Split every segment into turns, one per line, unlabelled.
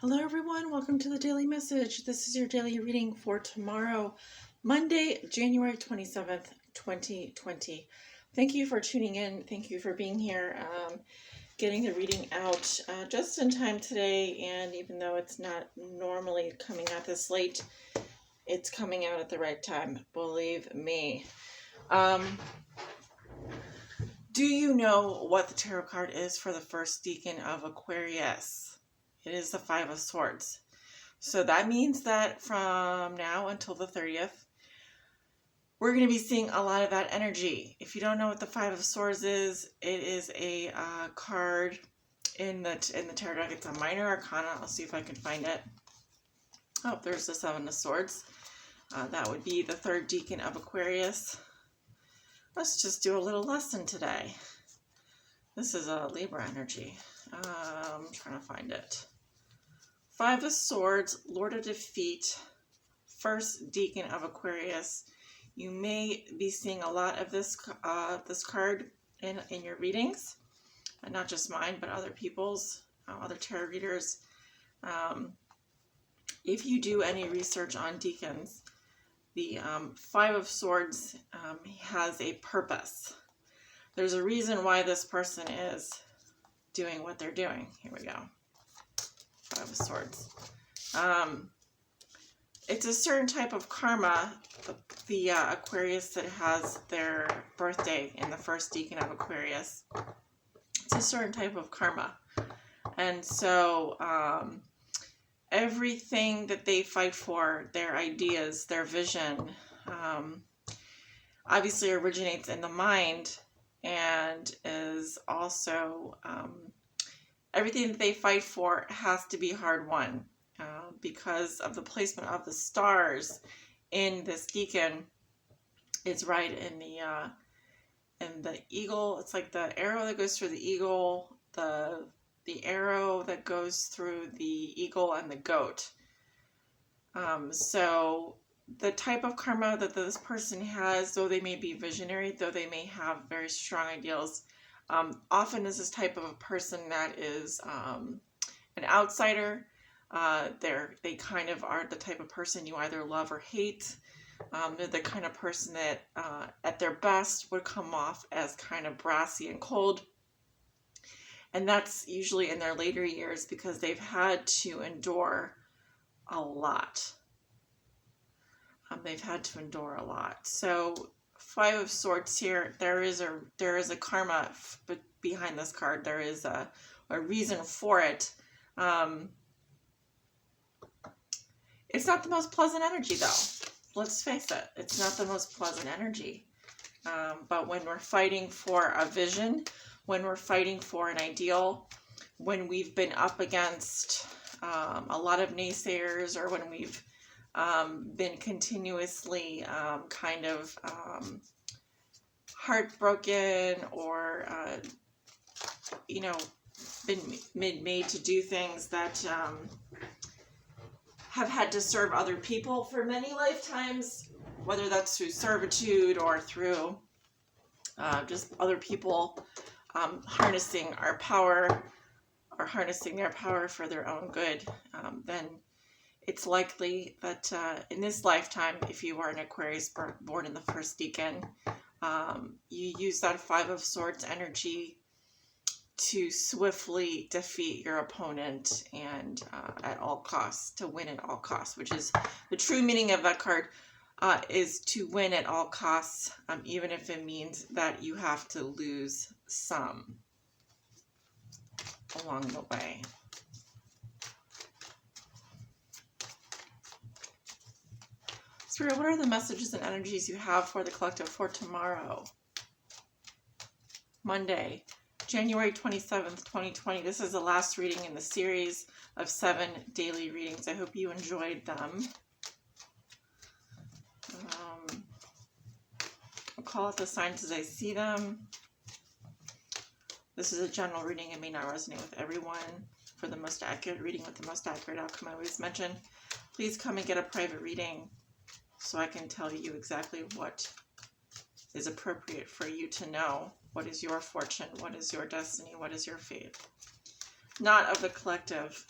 Hello everyone, welcome to the Daily Message. This is your daily reading for tomorrow, Monday, January 27th, 2020. Thank you for tuning in. Thank you for being here, getting the reading out just in time today. And even though it's not normally coming out this late, it's coming out at the right time, believe me. Do you know what the tarot card is for the first decan of Aquarius? It is the Five of Swords. So that means that from now until the 30th, we're going to be seeing a lot of that energy. If you don't know what the Five of Swords is, it is a card in the tarot deck. It's a minor arcana. I'll see if I can find it. Oh, there's the Seven of Swords. That would be the third decan of Aquarius. Let's just do a little lesson today. This is a Libra energy. I'm trying to find it. Five of Swords, Lord of Defeat, first decan of Aquarius. You may be seeing a lot of this card in your readings, and not just mine, but other people's, other tarot readers. If you do any research on decans, the Five of Swords has a purpose. There's a reason why this person is doing what they're doing. Here we go. Five of Swords. It's a certain type of karma. The Aquarius that has their birthday in the first decan of Aquarius. It's a certain type of karma. And so everything that they fight for, their ideas, their vision, obviously originates in the mind and is also everything that they fight for has to be hard won because of the placement of the stars in this decan. It's right in the eagle. It's like the arrow that goes through the eagle, the arrow that goes through the eagle and the goat. So the type of karma that this person has, though they may be visionary, though they may have very strong ideals, often is this type of a person that is an outsider. They kind of are the type of person you either love or hate. They're the kind of person that at their best would come off as kind of brassy and cold. And that's usually in their later years because they've had to endure a lot. They've had to endure a lot. So Five of Swords here, there is a karma behind this card. There is a reason for it. It's not the most pleasant energy, though. Let's face it. It's not the most pleasant energy. But when we're fighting for a vision, when we're fighting for an ideal, when we've been up against a lot of naysayers, or when we've been continuously kind of heartbroken, or been made to do things that have had to serve other people for many lifetimes, whether that's through servitude or through just other people harnessing our power or harnessing their power for their own good, then it's likely that in this lifetime, if you are an Aquarius born in the first decan, you use that Five of Swords energy to swiftly defeat your opponent and at all costs, to win at all costs, which is the true meaning of that card, is to win at all costs, even if it means that you have to lose some along the way. Spirit, what are the messages and energies you have for the collective for tomorrow, Monday, January 27th, 2020. This is the last reading in the series of 7 daily readings. I hope you enjoyed them. I'll call out the signs as I see them. This is a general reading. It may not resonate with everyone. For the most accurate reading with the most accurate outcome, I always mention, please come and get a private reading so I can tell you exactly what is appropriate for you to know. What is your fortune? What is your destiny? What is your fate? Not of the collective.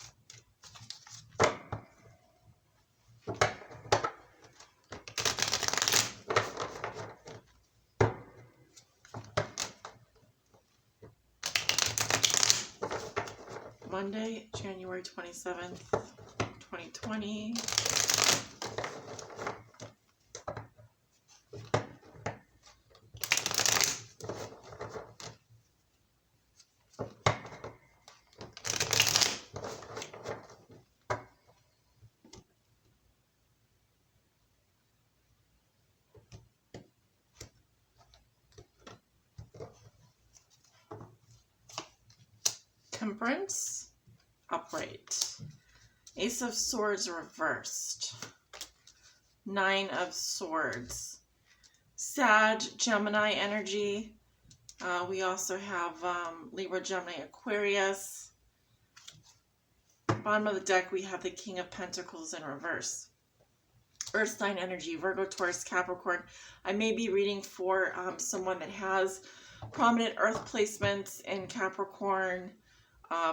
Monday, January 27th, 2020. Temperance, upright. Ace of Swords reversed. Nine of Swords. Sag, Gemini energy. We also have Libra, Gemini, Aquarius. Bottom of the deck, we have the King of Pentacles in reverse. Earth sign energy, Virgo, Taurus, Capricorn. I may be reading for someone that has prominent Earth placements in Capricorn,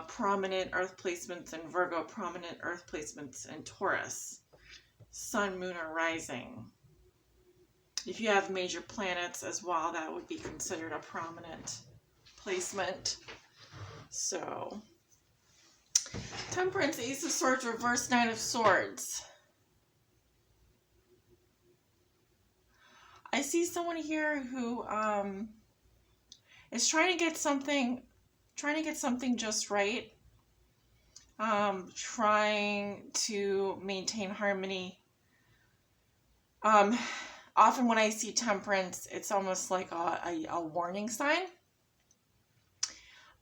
prominent Earth placements in Virgo, prominent Earth placements in Taurus. Sun, Moon, or Rising. If you have major planets as well, that would be considered a prominent placement. So, Temperance, Ace of Swords, reverse, Nine of Swords. I see someone here who is trying to get something just right. Trying to maintain harmony. Often when I see Temperance, it's almost like a warning sign.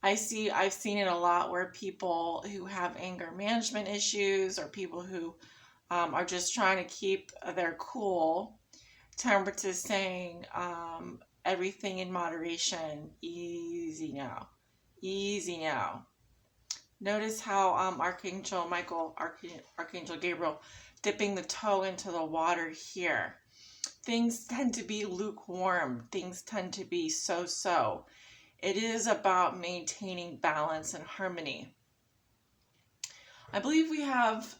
I've seen it a lot where people who have anger management issues or people who are just trying to keep their cool. Temperance is saying everything in moderation, easy now, easy now. Notice how Archangel Michael, Archangel Gabriel, dipping the toe into the water here. Things tend to be lukewarm. Things tend to be so-so. It is about maintaining balance and harmony. I believe we have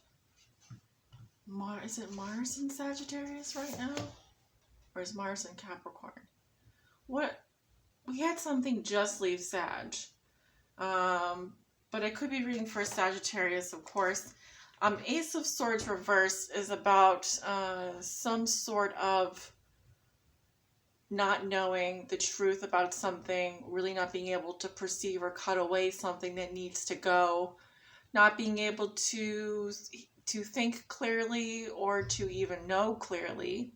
Is it Mars in Sagittarius right now? Or is Mars in Capricorn? What? We had something just leave Sag. But I could be reading for Sagittarius, of course. Ace of Swords reversed is about some sort of not knowing the truth about something, really not being able to perceive or cut away something that needs to go, not being able to think clearly or to even know clearly.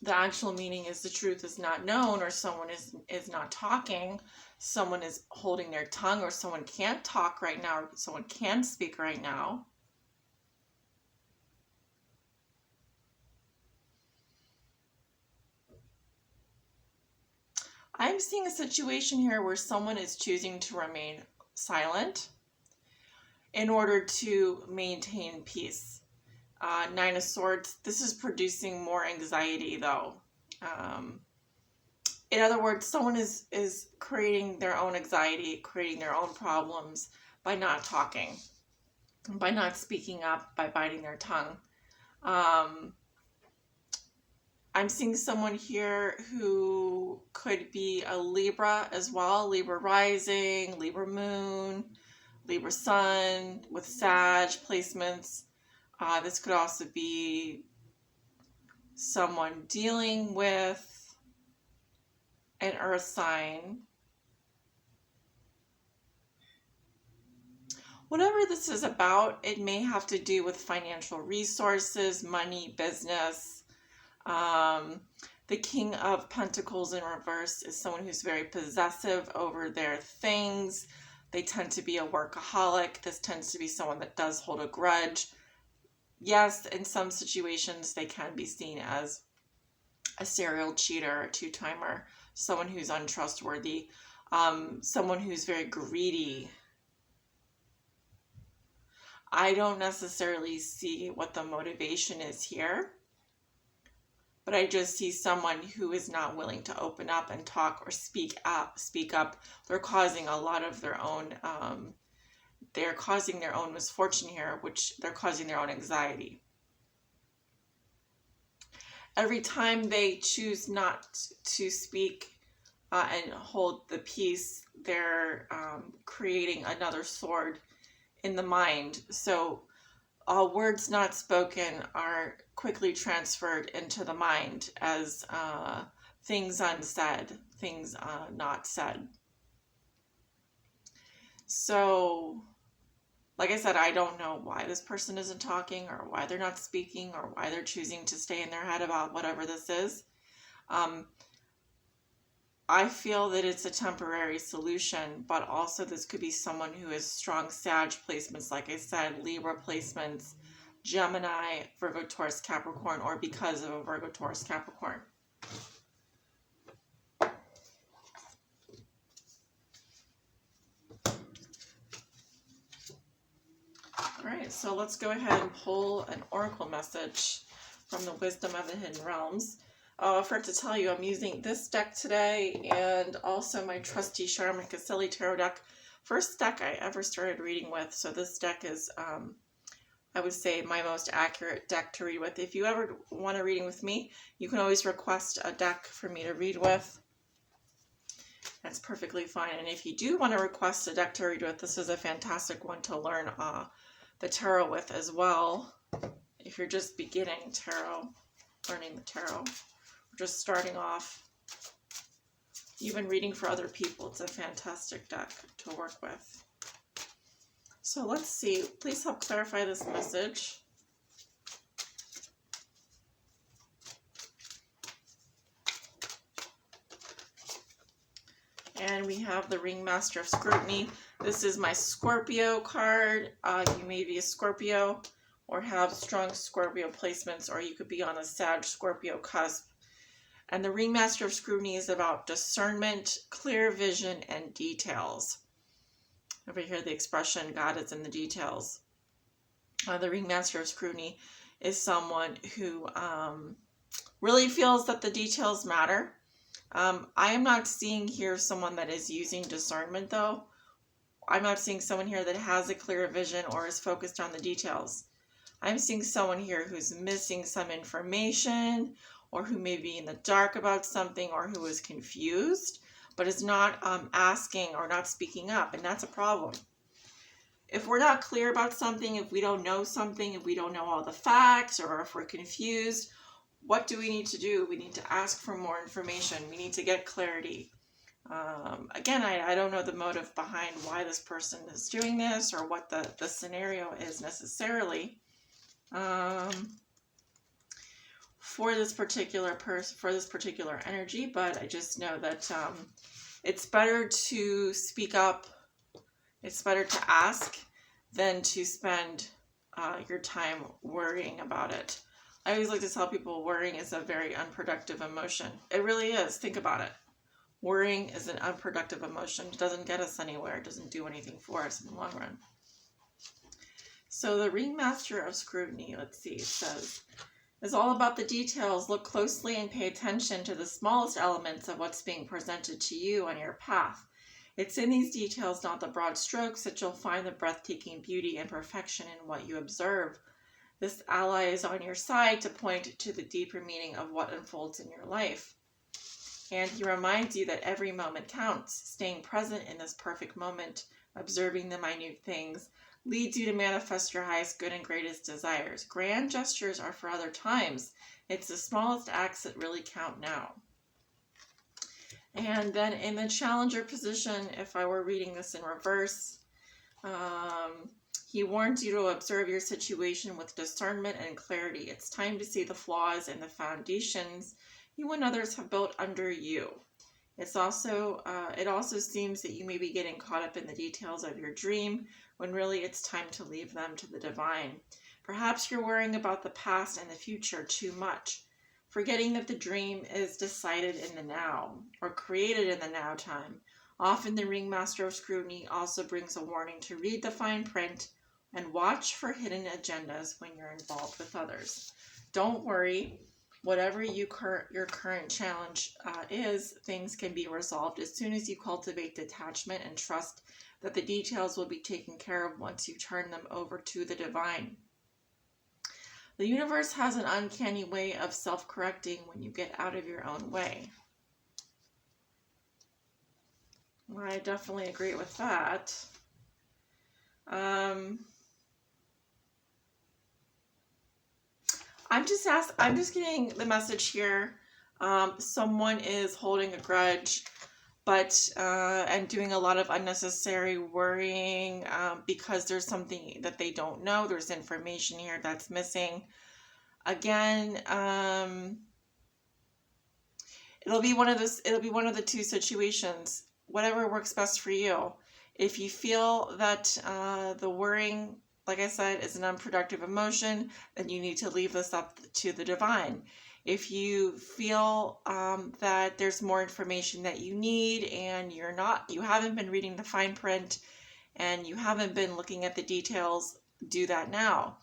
The actual meaning is the truth is not known, or someone is not talking, someone is holding their tongue, or someone can't talk right now, or someone can speak right now. I'm seeing a situation here where someone is choosing to remain silent in order to maintain peace. Nine of Swords, this is producing more anxiety though. In other words, someone is creating their own anxiety, creating their own problems by not talking, by not speaking up, by biting their tongue. I'm seeing someone here who could be a Libra as well, Libra rising, Libra moon, Libra sun with Sag placements. This could also be someone dealing with an earth sign. Whatever this is about, it may have to do with financial resources, money, business. The King of Pentacles in reverse is someone who's very possessive over their things. They tend to be a workaholic. This tends to be someone that does hold a grudge. Yes, in some situations, they can be seen as a serial cheater, a two-timer, someone who's untrustworthy, someone who's very greedy. I don't necessarily see what the motivation is here, but I just see someone who is not willing to open up and talk or speak up. They're causing a lot of their own, they're causing their own misfortune here, which they're causing their own anxiety. Every time they choose not to speak and hold the peace, they're creating another sword in the mind. So words not spoken are quickly transferred into the mind as things unsaid, things not said. So, like I said, I don't know why this person isn't talking, or why they're not speaking, or why they're choosing to stay in their head about whatever this is. I feel that it's a temporary solution, but also this could be someone who has strong Sag placements, like I said, Libra placements, Gemini, Virgo, Taurus, Capricorn, or because of a Virgo, Taurus, Capricorn. All right, so let's go ahead and pull an oracle message from the Wisdom of the Hidden Realms. I forgot to tell you, I'm using this deck today and also my trusty Sharman-Caselli tarot deck. First deck I ever started reading with, so this deck is, I would say, my most accurate deck to read with. If you ever want a reading with me, you can always request a deck for me to read with. That's perfectly fine. And if you do want to request a deck to read with, this is a fantastic one to learn the tarot with as well. If you're just beginning tarot, learning the tarot, or just starting off, even reading for other people, it's a fantastic deck to work with. So let's see. Please help clarify this message. And we have the Ringmaster of Scrutiny. This is my Scorpio card. You may be a Scorpio or have strong Scorpio placements, or you could be on a Sag-Scorpio cusp. And the Ringmaster of Scrutiny is about discernment, clear vision, and details. Over here, the expression, God is in the details. The Ringmaster of Scrutiny is someone who really feels that the details matter. I am not seeing here someone that is using discernment, though. I'm not seeing someone here that has a clear vision or is focused on the details. I'm seeing someone here who's missing some information, or who may be in the dark about something, or who is confused, but is not asking or not speaking up, and that's a problem. If we're not clear about something, if we don't know something, if we don't know all the facts, or if we're confused, what do we need to do? We need to ask for more information. We need to get clarity. Again, I don't know the motive behind why this person is doing this, or what the scenario is necessarily. For this particular person, for this particular energy, but I just know that it's better to speak up, it's better to ask than to spend your time worrying about it. I always like to tell people worrying is a very unproductive emotion. It really is. Think about it. Worrying is an unproductive emotion. It doesn't get us anywhere. It doesn't do anything for us in the long run. So the Ringmaster of Scrutiny, let's see, it says, is all about the details. Look closely and pay attention to the smallest elements of what's being presented to you on your path. It's in these details, not the broad strokes, that you'll find the breathtaking beauty and perfection in what you observe. This ally is on your side to point to the deeper meaning of what unfolds in your life. And he reminds you that every moment counts. Staying present in this perfect moment, observing the minute things, leads you to manifest your highest good and greatest desires. Grand gestures are for other times. It's the smallest acts that really count now. And then in the Challenger position, if I were reading this in reverse, he warns you to observe your situation with discernment and clarity. It's time to see the flaws in the foundations you and others have built under you. It also seems that you may be getting caught up in the details of your dream, when really it's time to leave them to the divine. Perhaps you're worrying about the past and the future too much, forgetting that the dream is decided in the now, or created in the now time. Often the Ringmaster of Scrutiny also brings a warning to read the fine print and watch for hidden agendas when you're involved with others. Don't worry. Whatever your current challenge is, things can be resolved as soon as you cultivate detachment and trust that the details will be taken care of once you turn them over to the divine. The universe has an uncanny way of self-correcting when you get out of your own way. I definitely agree with that. I'm just getting the message here. Someone is holding a grudge, but and doing a lot of unnecessary worrying because there's something that they don't know. There's information here that's missing. Again, it'll be one of the two situations. Whatever works best for you. If you feel that the worrying, like I said, is an unproductive emotion, then you need to leave this up to the divine. If you feel that there's more information that you need and you haven't been reading the fine print and you haven't been looking at the details, do that now.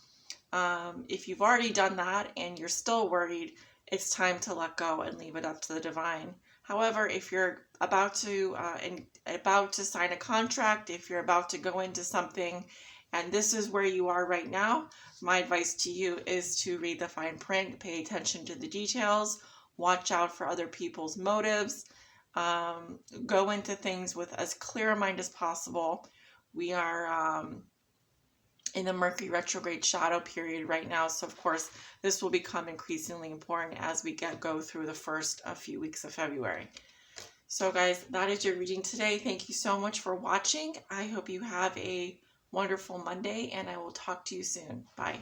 If you've already done that and you're still worried, it's time to let go and leave it up to the divine. However, if you're about to sign a contract, if you're about to go into something, and this is where you are right now, my advice to you is to read the fine print, pay attention to the details, watch out for other people's motives, go into things with as clear a mind as possible. We are in the Mercury retrograde shadow period right now. So of course, this will become increasingly important as we go through the first few weeks of February. So guys, that is your reading today. Thank you so much for watching. I hope you have a wonderful Monday, and I will talk to you soon. Bye.